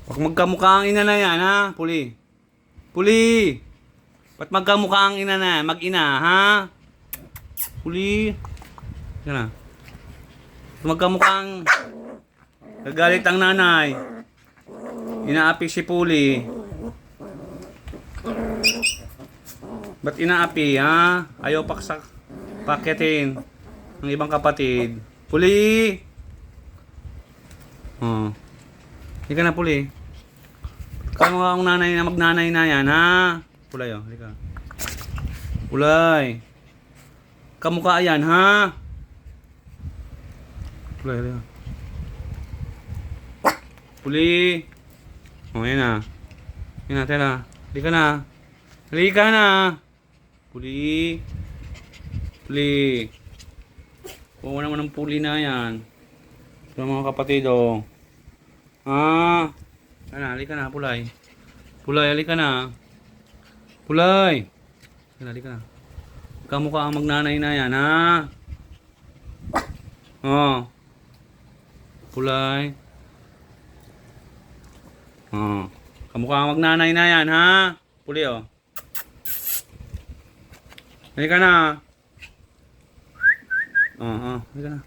Pag magkamukha ang ina na yan, ha? Puli. Puli! Ba't magkamukha ang ina na? Mag-ina, ha? Puli. Yan na. Magkamukha ang... Gagalit ang nanay. Inaapi si Puli. Ba't inaapi, ha? Ayaw paksak. Paketin. Ang ibang kapatid. Puli! Oh. Hindi ka na, Puli. Kamukha ang nanay na magnanay na yan, ha? Pulay, oh. Halika. Pulay. Kamukha yan, ha? Pulay, halika. Puli. Oh, yan na. Yan na, tela. Halika na. Halika na. Puli. Puli. Kuha naman ng puli na yan. Ito mga kapatid, oh. Ah. Halika na, Pulay. Pulay, halika na. Pulay. Halika na. Kamukha ang magnanay na yan, ha? Oh. Pulay. Oh. Kamukha ang magnanay na yan, ha? Puli, oh. Halika na. Halika na.